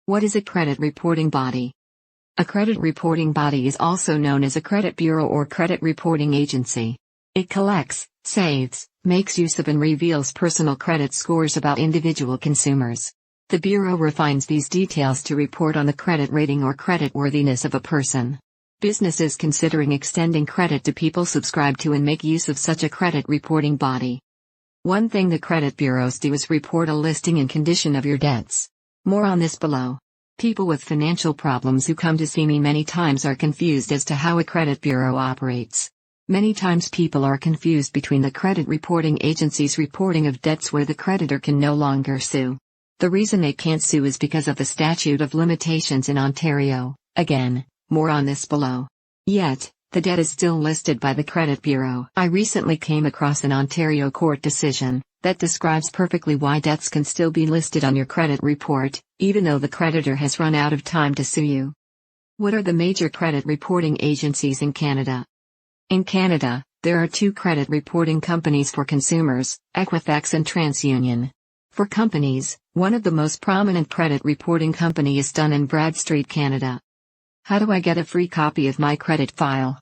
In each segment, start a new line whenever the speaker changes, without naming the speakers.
What is a credit reporting body? A credit reporting body is also known as a credit bureau or credit reporting agency. It collects, saves, makes use of and reveals personal credit scores about individual consumers. The bureau refines these details to report on the credit rating or creditworthiness of a person. Businesses considering extending credit to people subscribe to and make use of such a credit reporting body. One thing the credit bureaus do is report a listing and condition of your debts. More on this below. People with financial problems who come to see me many times are confused as to how a credit bureau operates. Many times people are confused between the credit reporting agency's reporting of debts where the creditor can no longer sue. The reason they can't sue is because of the statute of limitations in Ontario. Again, more on this below. Yet, the debt is still listed by the credit bureau. I recently came across an Ontario court decision that describes perfectly why debts can still be listed on your credit report, even though the creditor has run out of time to sue you. What are the major credit reporting agencies in Canada? In Canada, there are two credit reporting companies for consumers, Equifax and TransUnion. For companies, one of the most prominent credit reporting company is Dun & Bradstreet Canada. How do I get a free copy of my credit file?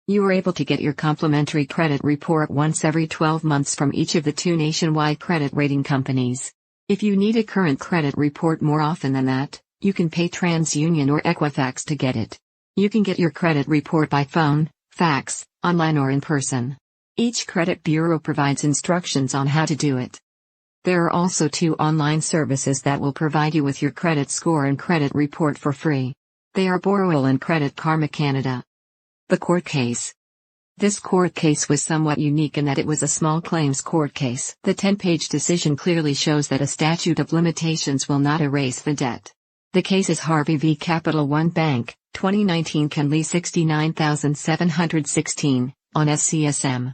You are able to get your complimentary credit report once every 12 months from each of the two nationwide credit rating companies. If you need a current credit report more often than that, you can pay TransUnion or Equifax to get it. You can get your credit report by phone, fax, online or in person. Each credit bureau provides instructions on how to do it. There are also two online services that will provide you with your credit score and credit report for free. They are Borrowal and Credit Karma Canada. The court case. This court case was somewhat unique in that it was a small claims court case. The 10-page decision clearly shows that a statute of limitations will not erase the debt. The case is Harvey v. Capital One Bank, 2019 Kenley 69716, on SCSM.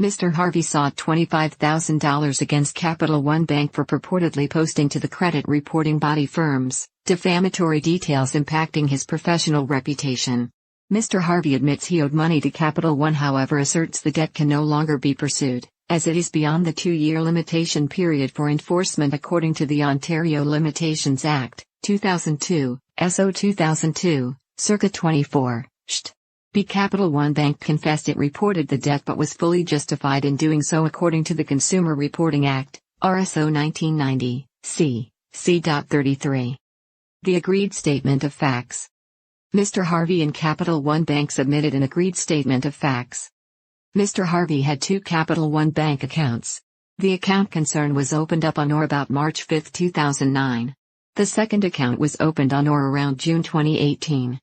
Mr. Harvey sought $25,000 against Capital One Bank for purportedly posting to the credit reporting body firms defamatory details impacting his professional reputation. Mr. Harvey admits he owed money to Capital One, however asserts the debt can no longer be pursued, as it is beyond the 2-year limitation period for enforcement according to the Ontario Limitations Act, 2002, SO 2002, Circa 24, St. B. Capital One Bank confessed it reported the debt but was fully justified in doing so according to the Consumer Reporting Act, RSO 1990, C.33. The Agreed Statement of Facts. Mr. Harvey and Capital One Bank submitted an agreed statement of facts. Mr. Harvey had two Capital One Bank accounts. The account concerned was opened up on or about March 5, 2009. The second account was opened on or around June 2018.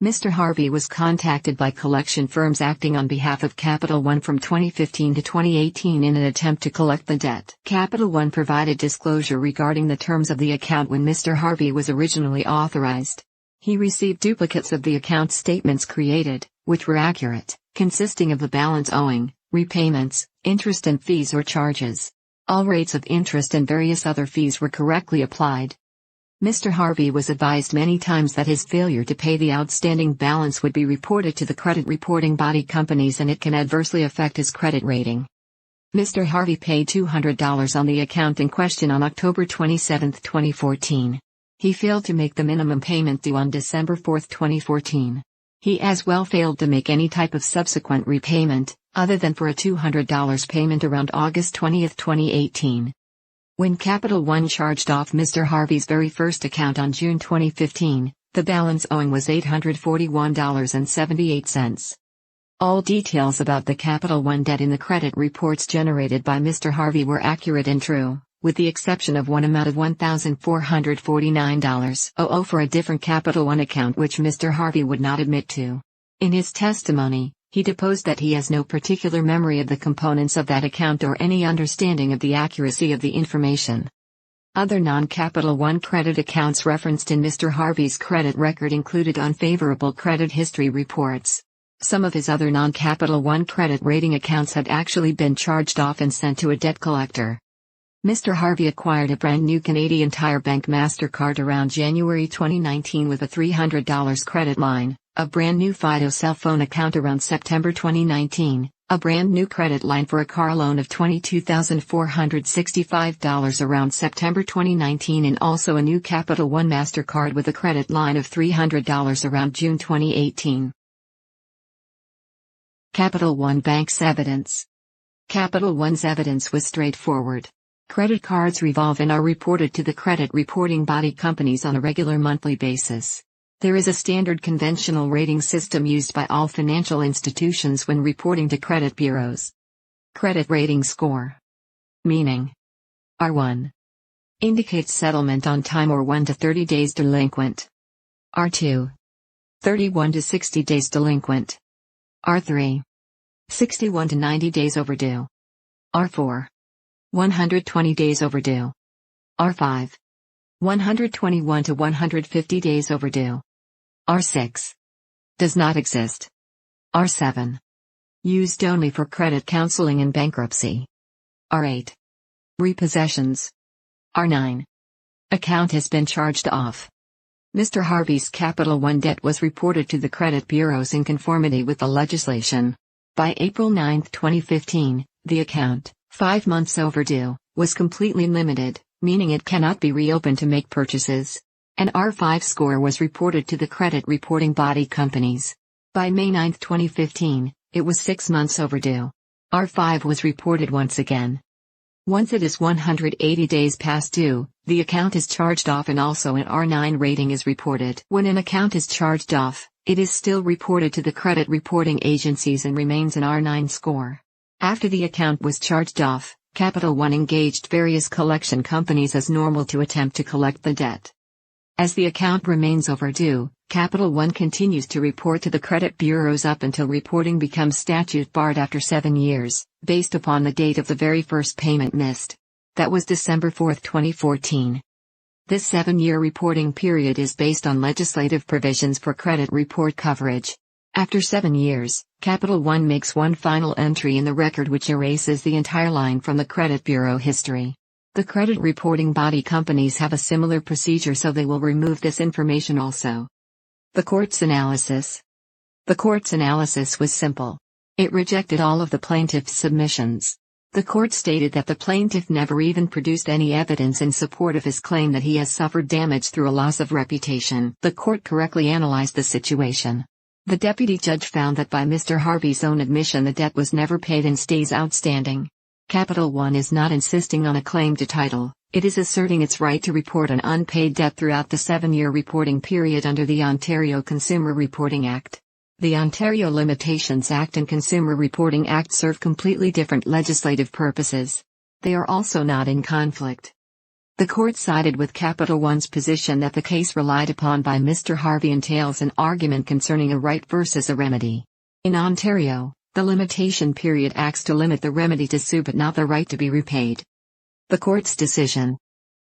Mr. Harvey was contacted by collection firms acting on behalf of Capital One from 2015 to 2018 in an attempt to collect the debt. Capital One provided disclosure regarding the terms of the account when Mr. Harvey was originally authorized. He received duplicates of the account statements created, which were accurate, consisting of the balance owing, repayments, interest and fees or charges. All rates of interest and various other fees were correctly applied. Mr. Harvey was advised many times that his failure to pay the outstanding balance would be reported to the credit reporting body companies and it can adversely affect his credit rating. Mr. Harvey paid $200 on the account in question on October 27, 2014. He failed to make the minimum payment due on December 4, 2014. He as well failed to make any type of subsequent repayment, other than for a $200 payment around August 20, 2018. When Capital One charged off Mr. Harvey's very first account on June 2015, the balance owing was $841.78. All details about the Capital One debt in the credit reports generated by Mr. Harvey were accurate and true, with the exception of one amount of $1,449.00 for a different Capital One account which Mr. Harvey would not admit to. In his testimony, he deposed that he has no particular memory of the components of that account or any understanding of the accuracy of the information. Other non-Capital One credit accounts referenced in Mr. Harvey's credit record included unfavorable credit history reports. Some of his other non-Capital One credit rating accounts had actually been charged off and sent to a debt collector. Mr. Harvey acquired a brand new Canadian Tire Bank MasterCard around January 2019 with a $300 credit line, a brand new Fido cell phone account around September 2019, A brand new credit line for a car loan of $22,465 around September 2019, and also a new Capital One MasterCard with a credit line of $300 around June 2018. Capital One Bank's evidence. Capital One's evidence was straightforward. Credit cards revolve and are reported to the credit reporting body companies on a regular monthly basis. There is a standard conventional rating system used by all financial institutions when reporting to credit bureaus. Credit rating score. Meaning. R1. Indicates settlement on time or 1 to 30 days delinquent. R2. 31 to 60 days delinquent. R3. 61 to 90 days overdue. R4. 120 days overdue. R5. 121 to 150 days overdue. R6. Does not exist. R7. Used only for credit counseling and bankruptcy. R8. Repossessions. R9. Account has been charged off. Mr. Harvey's Capital One debt was reported to the credit bureaus in conformity with the legislation. By April 9, 2015, the account, 5 months overdue, was completely limited, meaning it cannot be reopened to make purchases. An R5 score was reported to the credit reporting body companies. By May 9, 2015, it was 6 months overdue. R5 was reported once again. Once it is 180 days past due, the account is charged off, and also an R9 rating is reported. When an account is charged off, it is still reported to the credit reporting agencies and remains an R9 score. After the account was charged off, Capital One engaged various collection companies as normal to attempt to collect the debt. As the account remains overdue, Capital One continues to report to the credit bureaus up until reporting becomes statute barred after 7 years, based upon the date of the very first payment missed. That was December 4, 2014. This 7-year reporting period is based on legislative provisions for credit report coverage. After 7 years, Capital One makes one final entry in the record which erases the entire line from the credit bureau history. The credit reporting body companies have a similar procedure, so they will remove this information also. The court's analysis. The court's analysis was simple. It rejected all of the plaintiff's submissions. The court stated that the plaintiff never even produced any evidence in support of his claim that he has suffered damage through a loss of reputation. The court correctly analyzed the situation. The deputy judge found that by Mr. Harvey's own admission the debt was never paid and stays outstanding. Capital One is not insisting on a claim to title, it is asserting its right to report an unpaid debt throughout the 7-year reporting period under the Ontario Consumer Reporting Act. The Ontario Limitations Act and Consumer Reporting Act serve completely different legislative purposes. They are also not in conflict. The court sided with Capital One's position that the case relied upon by Mr. Harvey entails an argument concerning a right versus a remedy. In Ontario, the limitation period acts to limit the remedy to sue but not the right to be repaid. The court's decision.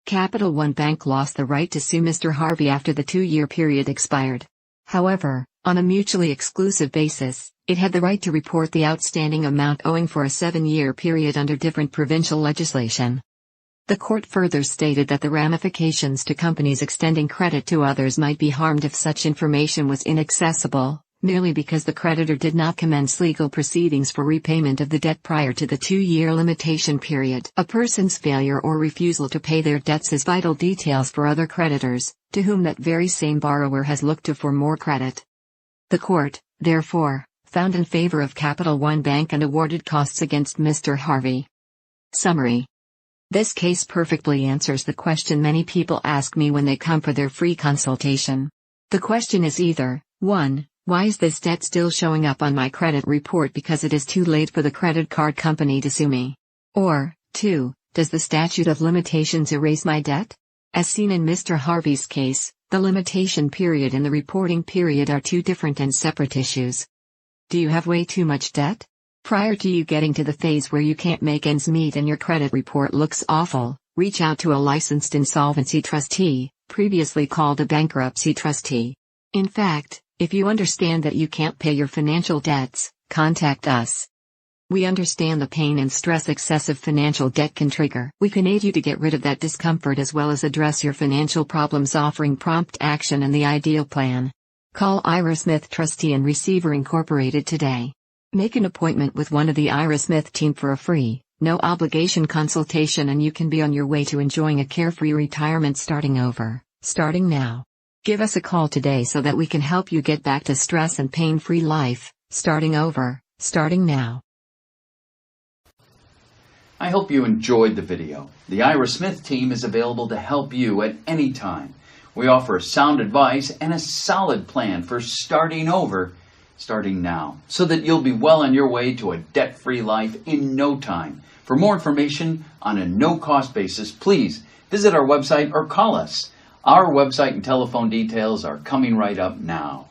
Capital One Bank lost the right to sue Mr. Harvey after the 2-year period expired. However, on a mutually exclusive basis, it had the right to report the outstanding amount owing for a 7-year period under different provincial legislation. The court further stated that the ramifications to companies extending credit to others might be harmed if such information was inaccessible, merely because the creditor did not commence legal proceedings for repayment of the debt prior to the 2-year limitation period. A person's failure or refusal to pay their debts is vital details for other creditors, to whom that very same borrower has looked to for more credit. The court, therefore, found in favor of Capital One Bank and awarded costs against Mr. Harvey. Summary. This case perfectly answers the question many people ask me when they come for their free consultation. The question is either, 1. Why is this debt still showing up on my credit report because it is too late for the credit card company to sue me? Or, 2. Does the statute of limitations erase my debt? As seen in Mr. Harvey's case, the limitation period and the reporting period are two different and separate issues. Do you have way too much debt? Prior to you getting to the phase where you can't make ends meet and your credit report looks awful, reach out to a licensed insolvency trustee, previously called a bankruptcy trustee. In fact, if you understand that you can't pay your financial debts, contact us. We understand the pain and stress excessive financial debt can trigger. We can aid you to get rid of that discomfort as well as address your financial problems, offering prompt action and the ideal plan. Call Ira Smith Trustee and Receiver Incorporated today. Make an appointment with one of the Ira Smith team for a free, no obligation consultation, and you can be on your way to enjoying a carefree retirement starting now. Give us a call today so that we can help you get back to stress and pain-free life, starting now.
I hope you enjoyed the video. The Ira Smith team is available to help you at any time. We offer sound advice and a solid plan for starting now, so that you'll be well on your way to a debt-free life in no time. For more information on a no-cost basis, please visit our website or call us. Our website and telephone details are coming right up now.